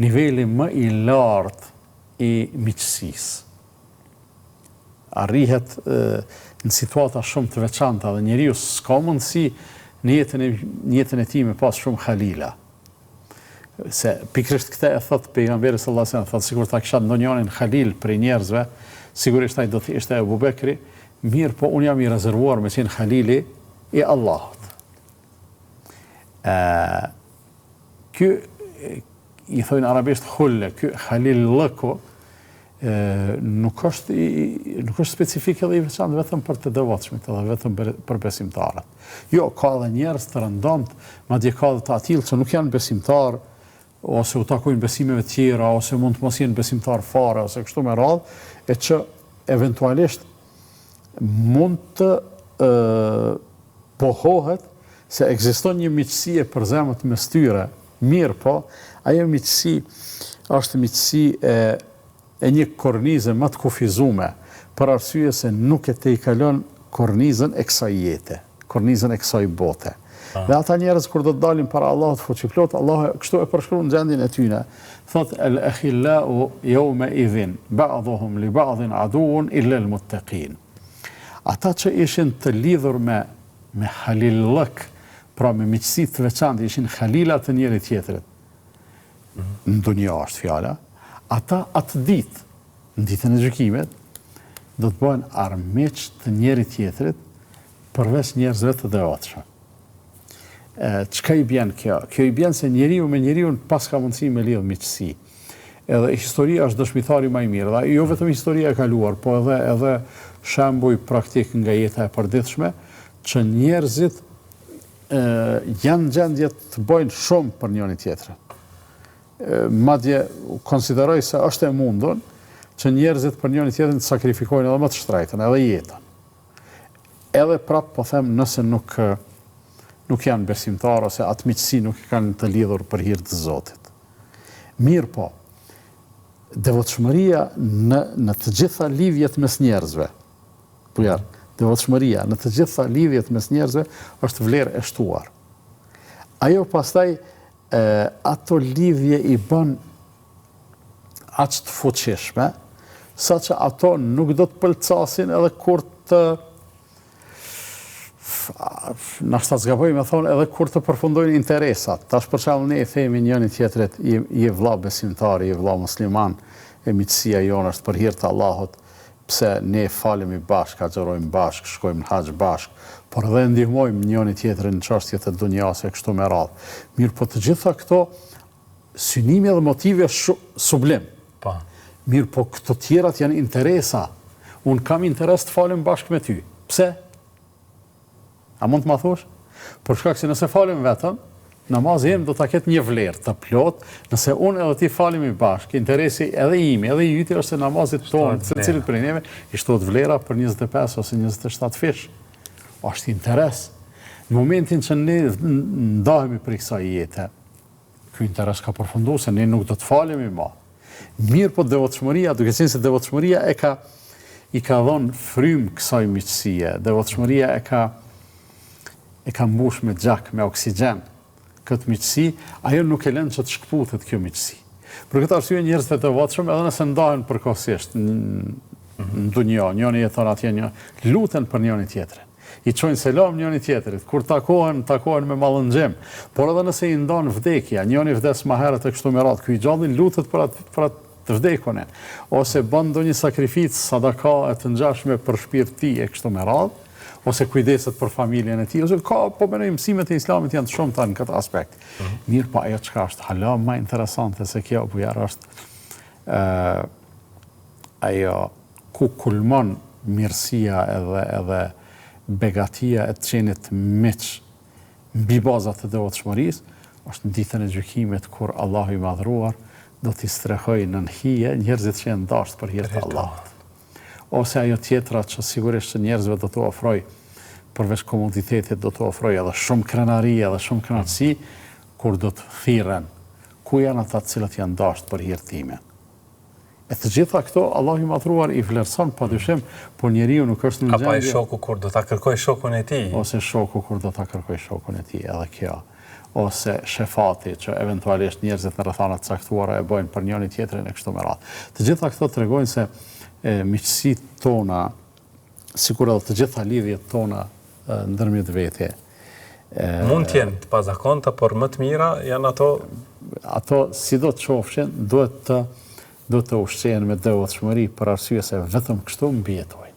niveli më i lartë i miqësisë. Arrihet në situata shumë të veçanta dhe njeriu s'ka mundësi në jetën e tij me pas shumë Khalila. Se pikërisht këtë e thot pejgamberi sallallahu alajhi wasallam, thotë sikur ta kisha ndonjërin Khalil prej njerëzve, sigurisht ai do të ishte Ebu Bekri, mirë po unë jam i rezervuar me qenë Khalili i Allahut. Ky i thojnë arabisht hulle, ky Khalil lëko, nuk është specifik edhe i veçantë vetëm për të devotshmit edhe vetëm për besimtarët. Jo, ka edhe njerëz të rëndomt, madje ka edhe të atill që nuk janë besimtar, ose u takojnë besimeve tjera, ose mund të mos jenë besimtar fare, ose kështu me radhë, e që eventualisht mund të Pohohet se ekziston një miqësi e përzemët mes tyre, mirë po, ajo miqësi është miqësi e një kornize më të kufizume, për arsye se nuk e te i kalon kornizën e kësaj jete, kornizën e kësaj bote. Dhe ata njerëz kur do të dalin para Allahut fuqiplot, Allah kështu e përshkruan gjendjen e tyre. Thot el-akhillau yawma idhin ba'dhuhum li ba'dhin aduun illa al-muttaqin. Ata që ishin të lidhur me halillëk, pra me miqësi të veçantë, ishin halila të njëri tjetrit. Në dunja është fjala, ata atë ditë, në ditën e gjykimit, do të bëhen armiq të njëri tjetrit përveç njerëzve të devotshëm. Çka i bjen kjo? Kjo i bjen se njeriu me njeriu pas ka mundësi me lidh miqësi. Edhe historia është dëshmitari më i mirë, dhe jo vetëm historia e kaluar, po edhe shembuj praktik nga jeta e përditshme, që njerëzit janë gjendje të bëjnë shumë për njëri tjetrin. Madje konsideroj se është e mundur që njerëzit për njëri tjetrin të sakrifikojnë edhe më të shtrejtën, edhe jetën. Edhe prap po them nëse nuk janë besimtarë ose atë miqësi nuk i kanë të lidhur për hir të Zotit. Mirë po, devotshmëria në të gjitha lidhjet mes njerëzve, devotshmëria në të gjitha lidhjet mes njerëzve është vlerë e shtuar. Ajo pastaj ato lidhje i bën aq të fuqishme, saqë ato nuk do të pëlcasin edhe kur të nashta zgaboj me thonë edhe kur të përfundojnë interesat. Tash për shembull ne i themi njëri tjetrit je vëlla besimtar, je vëlla musliman, e miqësia jonë është për hir të Allahut, pse ne falemi bashkë, agjërojmë bashkë, shkojmë në haxh bashkë, por edhe ndihmojmë njëri tjetrin në çështjet e dunjas e kështu me radhë. Mirë, po të gjitha këto synime dhe motive sublim. Po. Mirë, po këto tjerat janë interesa. Unë kam interes të falem bashkë me ty. Pse? A mund të ma thush? Për shkak se nëse falim vetëm, namazi im do ta ketë një vlerë të plot, nëse unë edhe ti falemi bashkë, interesi edhe imi, edhe i yti është se namazit tonë, se cilit për neve, i shtohet vlera për 25 ose 27 fish. Është interes. Në momentin që ne ndahemi për kësaj jete, ky interes ka përfunduar se ne nuk do të falemi më. Mirë, po devotshmëria, duke qenë se devotshmëria i ka dhënë frym kësaj miqësie, devotshmëria e ka mbush me gjak, me oksigjen këtë miqësi, ajo nuk e lën që të shkputet kjo miqësi. Për këtë arsye njerëzit e devotshëm edhe nëse ndahen përkohësisht në dunjë, njëri jeton atje, luten për njëri tjetrin. I çojnë selam njëri tjetrit, kur takohen me mallënxhem. Por edhe nëse i ndan vdekja, njëri vdes më herët e kështu me radhë, ky i gjallë lutet për atë të vdekurin, ose bën ndonjë sakrificë, sadaka e të ngjashme për shpirtin e kështu me radhë, ose kujdeset për familjen e tij, ose po mendoj mësimet e Islamit janë të shumta në këtë aspekt. Mirë, po ajo çka është hala më interesante se kjo bujar është ajo ku kulmon mirësia edhe begatia e të qenit miq mbi bazat e devotshmërisë, është në ditën e gjykimit kur Allahu i madhruar do t'i strehojë në hije njerëzit që janë dashur për hir të Allahut. Ose ajo tjetra që sigurisht që njerëzve do të ofroj, përveç komoditetit do të ofroj edhe shumë krenari, edhe shumë kënaqësi, kur do të thirren, ku janë ata të cilët janë dashur për hir time. E të gjitha këto, Allahu i madhruar i vlerëson padyshim, por njeriu nuk është në gjendje. Apo ai shoku kur do ta kërkoj shokun e tij. Ose shoku kur do ta kërkoj shokun e tij, edhe kjo. Ose shefati që eventualisht njerëzit në rrethana të caktuara e bëjnë për njëri tjetrin e kështu me radhë. Të gjitha këto tregojnë se miqësitë tona, sikur edhe të gjitha lidhjet tona ndërmjet vete. Mund të jenë të pazakonta, por më të mira janë ato sido të qofshin, duhet të ushqehen me devotshmëri për arsye se vetëm kështu mbijetojnë.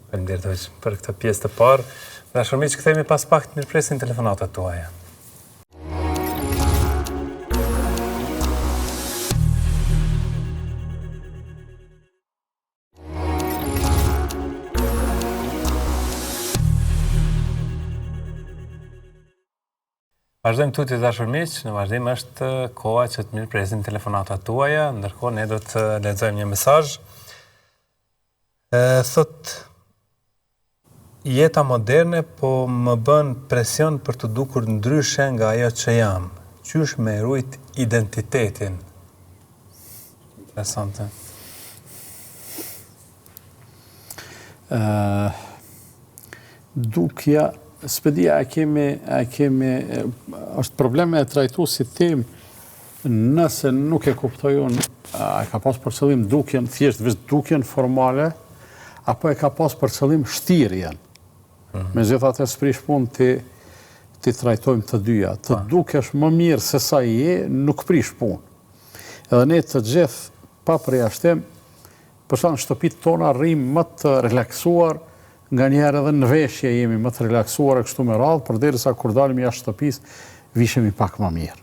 Faleminderit për këtë pjesë të parë. Dashur miq, kthehemi pas pak të mirëpresin telefonatat tuaja. Vazhdojmë tutje dashur miq, në vazhdim është koha që të mirëpresim telefonatat tuaja, ndërkohë ne do të lexojmë një mesazh. Thot jeta moderne po më bën presion për të dukur ndryshe nga ajo që jam. Qysh me rujt identitetin? Interesante. Dukja, spedia është probleme e trajtu si tem, nëse nuk e kuptoj unë, e ka pas për qëllim dukjen, thjesht veç dukjen formale, apo e ka pas për qëllim shtirjen. Me gjithat e sprish pun të trajtojmë të dyja. Të dukesh më mirë se sa je, nuk prish pun. Edhe ne të gjithë, pa përjashtim, përsa në shtëpit tona rrim më të relaksuar, nga njerë edhe në veshje jemi më të relaksuar e kështu me radhë, për derisa kur dalim jashtë shtëpis, vishemi pak më mirë.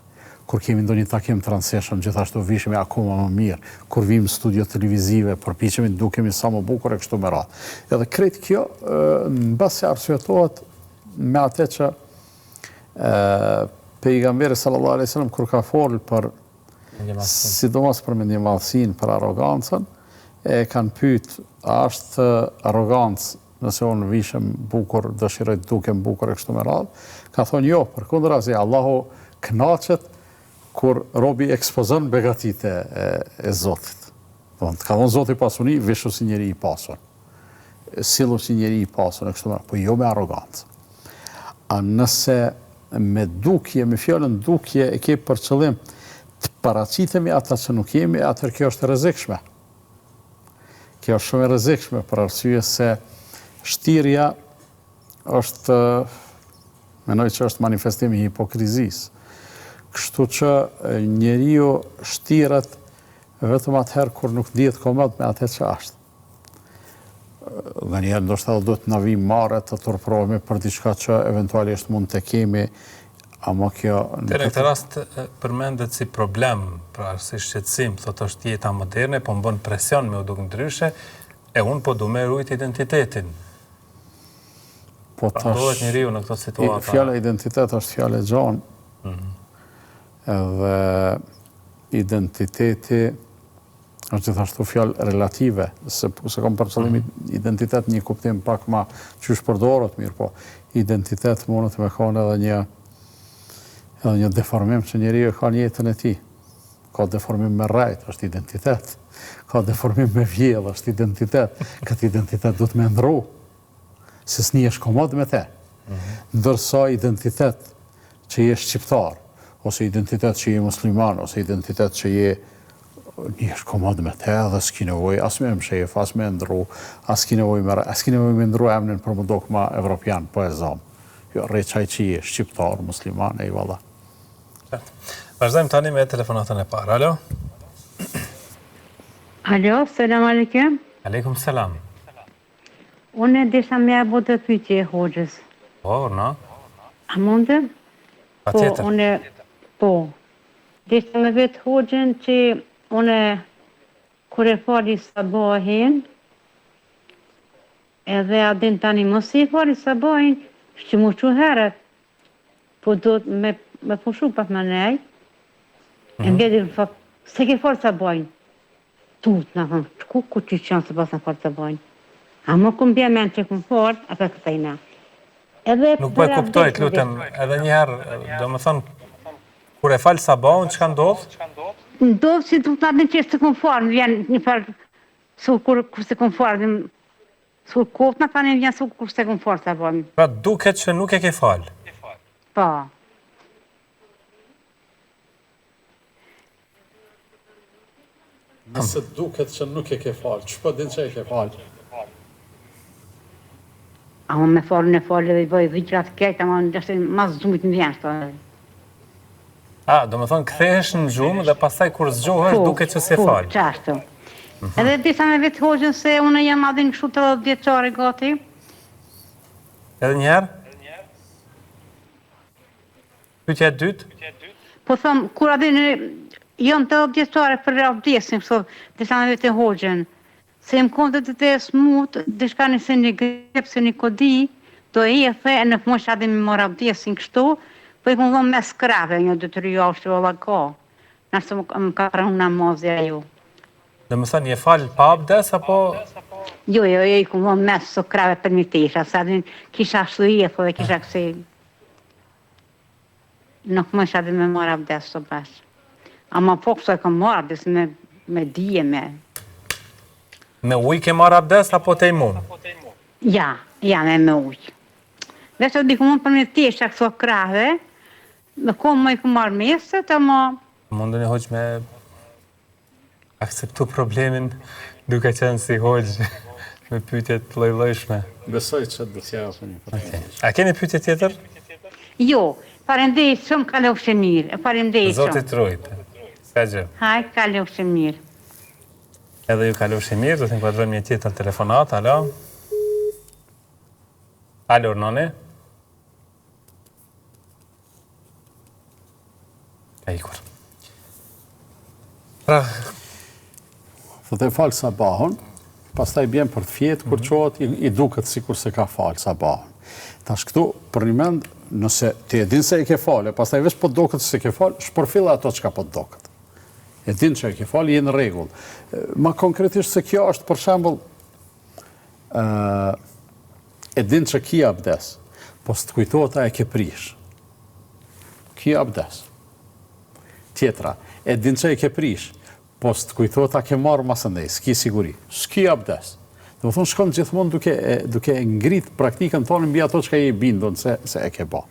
Kur kemi ndonjë takim transeshëm, gjithashtu vishemi akoma më mirë. Kur vim studio televizive, përpiqemi dukemi sa më bukur e kështu me radhë. Edhe krejt kjo, në base arsyetohet me atë që pejgamberi sallallahu alaihi wasallam kur ka folë për sidomos për mendjemadhësinë, për arogancën, e kanë pyet, a është arrogancë nëse unë vishem bukur, dëshiroj të dukem bukur e kështu me radhë? Ka thonë jo, përkundrazi, Allahu kënaqet kur robi ekspozon begatit e Zotit. Ka thonë Zoti pasuni, vishu si njeri i pasun. Sillu si njeri i pasun, e kështu me radhë, po jo me arogancë. A nëse me dukje, me fjallën dukje, e ke për qëllim të paracitemi ata që nuk jemi, atër kjo është rrezikshme. Kjo është shumë e rrezikshme për arsye se shtirja është, menoj që është manifestimi i hipokrizisë. Kështu që njeriu shtiret vetëm atëherë kur nuk dihet komod me atë që është. Nga njerë ndoshta do të na vi marrë të turprohemi për diçka që eventualisht mund të kemi, ama kjo... Në këtë rast përmendet si problem, pra si shqetësim, thotë është jeta moderne, po më bën presion me u duk ndryshe, e unë po du me rujt identitetin. Po pra ndodhet njeriu në këto situata. Fjala identitet është fjala e gjanë. Edhe identiteti është gjithashtu fjalë relative, se kam për qëllim identitet një kuptim pak ma qysh përdorët mirë, po identitet mundet me kanë edhe një deformim që njeriu ka në jetën e tij. Ka deformim me rrejt, është identitet. Ka deformim me vjellë, është identitet. Këtë identitet du të me ndru, se s'ni është komod me te. Ndërsa identitet që je shqiptar, ose identitet që je musliman, ose identitet që je një është komod me te, dhe s'ki nevoj as me mshef, as me ndru, as ki nevoj me ndru emnin për më dok ma evropian, po e zonë. Jo, reqaj që je shqiptar, musliman, e i valla. Vazhdojmë tani me telefonatën e parë. Alo? Alo, selam aleikum. Aleikum selam. Unë disa me e bote pyetje e hoxhës. Po, no? A mundë? Pa tjetër. Po. Disa me vetë hoxhën që unë kur e fali sabahin, edhe adin tani mos i fali sabahin, që mu që herët, po do të me pushu pak më nej, e mbjedin fakt, se ke fali sabahin, tut, në thëmë, ku që qënë se pas në fali sabahin. A më këmë bje men që këmë fali, a për këtajna. Nuk po e kuptoj, të lutem, edhe njëherë, do më thënë, kur e falë sabahun, që ka ndodhë? Ndodhë që të të nadin që së këmë fali, vjen një farë, su kur se këmë fali, su kohët në tani vjen su kur se këmë fali sabahin. Pra duket që nuk e ke falë? Po. Nëse duket që nuk e ke falë, që po din që e ke falë? A unë me falë dhe i bëjë dhikrat kejtë, ama në dështë mas zumit në vjenë, shto. Do më thonë, kthehesh në gjumë dhe pastaj kur zgjohesh duket që se falë. Po, qashtu. Edhe disa me vetë hoxhën se unë jam adhin kështu të 10 vjeçare gati. Edhe njerë? Pyetja e dytë? Po thëmë, kur adhin jam të 10 vjeçare për abdesin, kështu disa me vetë hoxhën. Se më kontë të smut, dishka nëse një grep, se një kodi, do e the, e në pëmosh adhin me mora abdesin kështu, po i këmë dhëmë me skrave, një 2-3 javë, valla ka. Nërse më ka pranë namazja ju. Dhe më thënë, je falë pa abdes, apo... Jo, i ku më mes së krave për një tisha, sa din kisha shluje, po dhe kisha kësi... Nuk më isha dhe me marë abdes së bashkë. Ama po këso e kam marë abdes me dije, me... Me uj ke marë abdes, apo te imun? Ja, me uj. Dhe që di ku mund për një tisha këso krave, me ku më i ku marë meset, ama... Mundën e hoqë me akseptu problemin duke qenë si hoqë me pyetjet të lloj-llojshme. Besoj që do t'ja japë një përgjigje. A keni pyetje tjetër? Jo, falenderoj shumë, kalofshi mirë. Falenderoj shumë. Zoti të rujtë. Ska gjë. Haj, kalofshi mirë. Edhe ju kalofshi mirë, do të inkuadrojmë një tjetër telefonat, alo? Alo, noni? Ka ikur. Pra... Thotë e falë sabahun, pastaj bjen për të fjetë, kur qohet i duket sikur se ka falë sabahun. Tash këtu, për një mend, nëse ti e din se e ke falë, pastaj veç po doket se ke falë, shpërfilla ato çka po doket. E din që e ke falë, je në rregull. Ma konkretisht se kjo është, për shembull, e din që ki abdes, po s'të kujtohet a e ke prish. Ki abdes. Tjetra, e din që e ke prish, po s'të kujtohet a ke marrë masë ndej, s'ki siguri, s'ki abdes. Dhe më thonë, shkon gjithmonë duke ngrit praktikën tonë mbi ato që ka i bindon se e ke ba.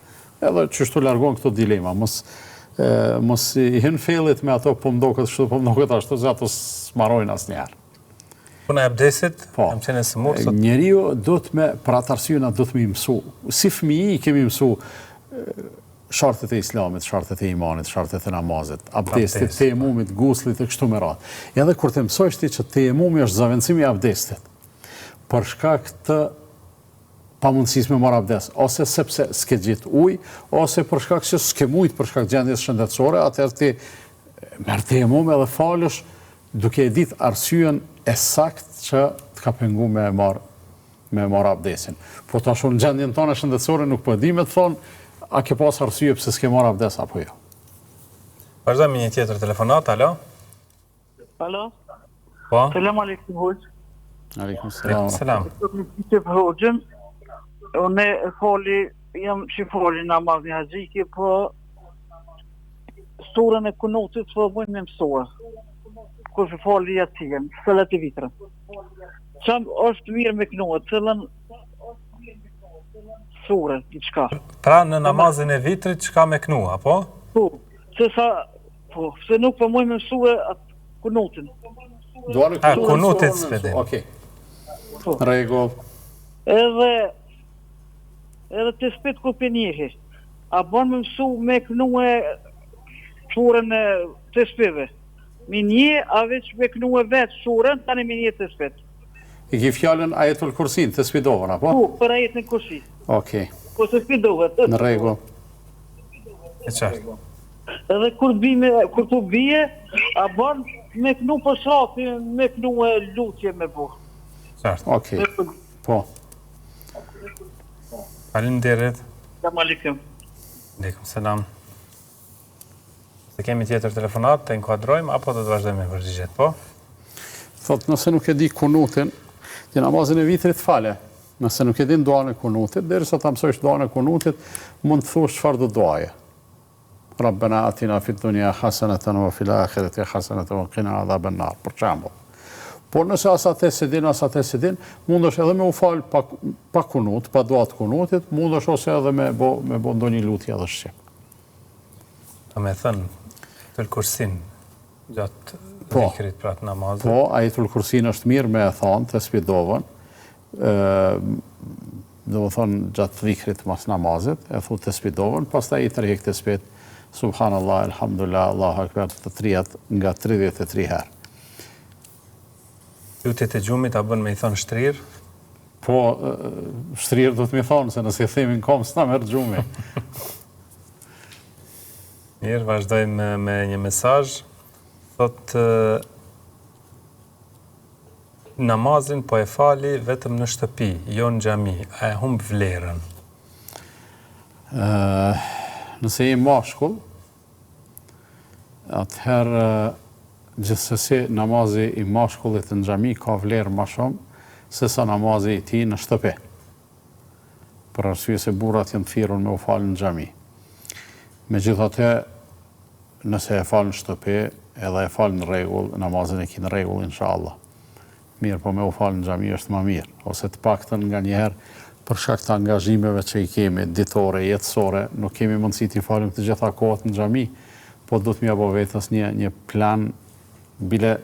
Edhe qështu largon këto dilema, mos i hyn fellit me ato po mdoket kështu, po mdoket ashtu, se ato s'marojnë asnjëherë. Puna e abdesit, kam qenë smur sot. Njeriu do të me, për atë arsye na do të më mësu. Si fëmijë kemi mësu shartet e islamit, shartet e imanit, shartet e namazit, abdestit, tejemumit, guslit e kështu me radhë. Edhe kur të mësojsh ti që tejemumi është zavendësimi i abdestit, për shkak të pamundësisë me marrë abdes, ose sepse s'ke gjetë ujë, ose për shkak që s'ke mujt për shkak gjendjes shëndetësore, atëherë ti merr tejemum edhe falësh duke e ditë arsyen e saktë që të ka pengu me marrë abdesin. Po tash në gjendjen tonë shëndetësore nuk po e di me të thonë a ke pas arsye pse s'ke marrë abdes apo jo? Vazhdojmë një tjetër telefonat, alo? Alo? Po? Selam aleikum hoq. Aleikum Aleikum selam. Të hoxhën, unë jam që foli namazin haxhiki, po surën e kunutit po mund me mësua. Kur që foli atien, salat e vitrën. Çam është mirë me knuat, cëllën surë, diçka. Pra në namazin e vitrit çka me knu, apo? Po, se nuk po mund me mësua atë kunutin. Kunutit s'pedim. Okej. Rregull. Edhe të spet ku për njëhi. A bon me mësu me knue surën e të speve. Mi një, a veç me knue vetë surën, tani mi një të spet. I ki fjallën ajetul kursin, të spidovën, apo? Po, për ajetin kursi. Okej. Po të spidohet. Në rregull. E qartë. Edhe kur tu bije, a bon me knu për shrafi, me knue lutje me bu. Qartë. Okej. Po. Faleminderit. Selam aleikum. Aleikum selam. Se kemi tjetër telefonat, të inkuadrojmë, apo do të vazhdojmë me përgjigjet, po? Thot, nëse nuk e di kunutin, ti namazin e vitrit fale. Nëse nuk e din duan e kunutit, derisa ta mësojsh duan e kunutit, mund të thush çfarë do duaje. Rabbena atina fid dunya hasanatan wa fil akhirati hasanatan wa qina adhaban nar, për shembull. Por nëse asate se din, mundesh edhe me u fal pa kunut, pa duat kunutit, mundesh ose edhe me bo ndonjë lutje edhe shqip. Do me thënë, të kursin gjatë vikrit pra të namazit. Po, ajetul kursin është mirë me e thonë, të spidovën, do më thonë gjatë vikrit mas namazit, e thu të spidovën, pas ta i tërhek të spit, subhanallah, alhamdulillah, Allahu akbar, të trijat nga 33 herë. Lutjet e gjumit a bën me i thonë shtrirë? Po, shtrirë do të mi thonë, se nëse themin kom, s'na merë gjumi. Mirë, vazhdojmë me një mesazh. Thotë, namazin po e fali vetëm në shtëpi, jo në xhami, a e humb vlerën? Nëse i mashkull, atëherë gjithsesi namazi i mashkullit në xhami ka vlerë më shumë se sa namazi i tij në shtëpi. Për arsye se burrat janë të thirrur me u falë në xhami. Megjithatë, nëse e falë në shtëpi, edhe e falë në rregull, namazin e ki në rregull inshallah. Mirë, po me u falë në xhami është më mirë, ose të paktën nganjëherë për shkak të angazhimeve që i kemi ditore, jetësore, nuk kemi mundësi t'i falim të gjitha kohët në xhami, po do të mja bo vetës një plan, bile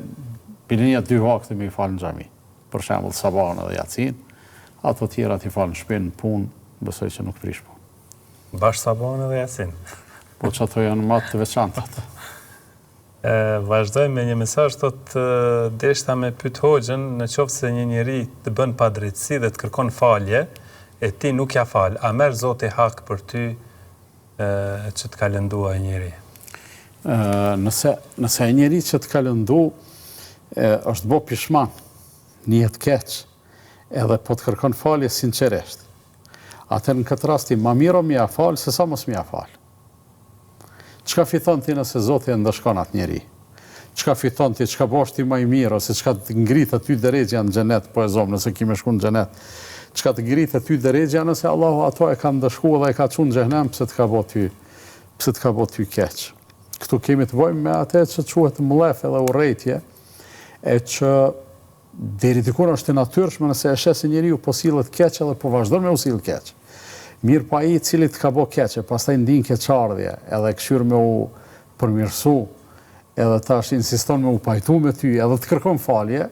një 2 vakte me i falë në xhami. Për shembull sabahun edhe yatsin, ato tjera t'i falë në shtëpi, në punë, besoj që nuk prish punë. Bash sabahun edhe yatsin. Po që ato janë matë të veçantat. Vazhdojmë me një mesazh, thotë deshta me pyet hoxhën, në qoftë se një njeri të bën padrejtësi dhe të kërkon falje, e ti nuk ja fal, a merr Zoti hak për ty që të ka lëndua e njeri? Nëse e njeri që të ka lëndu është bo pishman, një jetë keq, edhe po të kërkon falje sinqerisht. Atër në këtë rasti, ma miro mi ja fal, se sa mos mi ja fal. Çka fiton ti nëse Zoti e ndëshkon atë njeri? Çka fiton ti, çka bosh ti më i mirë, ose çka të ngrit aty drejtja në xhenet, po e zom nëse kimë shku në xhenet. Çka të ngrit aty drejtja nëse Allahu ato e ka ndëshkuar dhe e ka çuar në xhenem, pse të ka bë ty keq. Këtu kemi të bëjmë me atë që quhet mllef edhe urrëtie, e që deri diku është e natyrshme nëse e sheh se njeriu po sillet keq edhe po vazhdon me u sill keq. Mirë pa i cili të ka bo keqe, pastaj ndin keqardhje, edhe këshyr me u përmirësu, edhe tash insiston me u pajtu me ty, edhe të kërkon falje,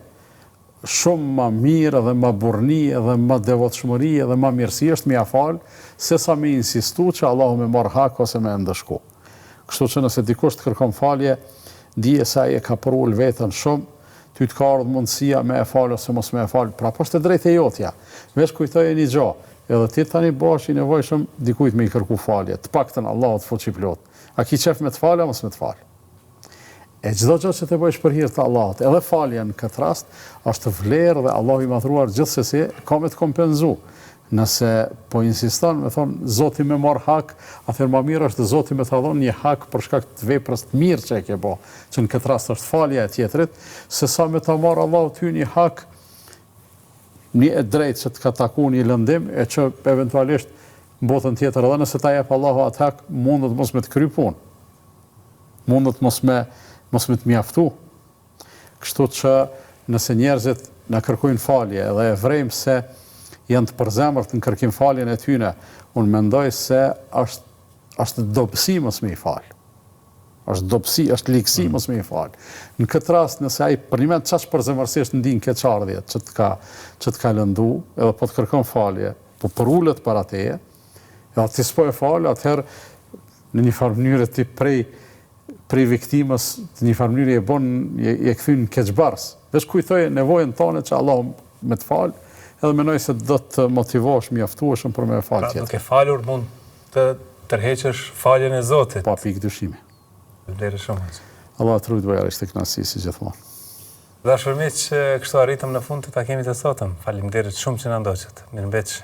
shumë ma mirë edhe ma burni, edhe ma devotshmëri, edhe ma mirësi është me ja falë, se sa me insistu që Allahu me marr hak ose me ndëshku. Kështu që nëse dikush të kërkon falje, dije sa e ka përull vetën shumë, ty të ka ardhur mundësia me e falë ose mos me e falë, pra po është e drejtë e jotja, veç kujtoj e një gjo. Edhe ti tani bash i nevojshëm dikujt me i kërku falje, të paktën Allahut fuqi plot. A ki qef me të falë, mos me të falë. E çdo gjë që të bësh për hir të Allahut, edhe falja në këtë rast është vlerë dhe Allahu i madhruar gjithsesi ka me të kompenzu. Nëse po insiston me thonë Zoti më marr hak, atëherë më mirë është Zoti më ta dhon një hak për shkak të veprës të mirë që e ke bë, që në këtë rast është falja e tjetrit, se sa me ta marr Allahu ty një hak një e drejtë që të ka taku një lëndim, e që eventualisht në botën tjetër edhe nëse ta jep Allahu atë hak, mundet mos me të kry punë. Mundet mos me të mjaftu. Kështu që nëse njerëzit na kërkojnë falje edhe e vrejmë se janë të përzemërt në kërkim faljen e tyne, unë mendoj se është dobësi mos me i falë. Është dobësi, është ligësi mos me i falë. Në këtë rast, nëse ai për një moment çaq përzemërsisht ndin keqardhje që të ka lëndu, edhe po të kërkon falje, po përulet para teje, edhe ti s'po e falë, atëherë në një farë mënyrë ti prej viktimës, në një farë mënyrë e kthin keqbars. Veç kujtoj nevojën tonë që Allah me të falë, edhe menoj se do të motivosh mjaftueshëm për me falë tjetër. Pra duke falur mund të tërheqësh faljen e Zotit. Pa pikë dyshimi. Vlerë shumë. Allah të rujtë bëjarë ishte kënaqësi si gjithmonë. Dashur miq, kështu arritëm në fund të takimit të sotëm. Faleminderit shumë që na ndoqët. Mirëmbëjtje.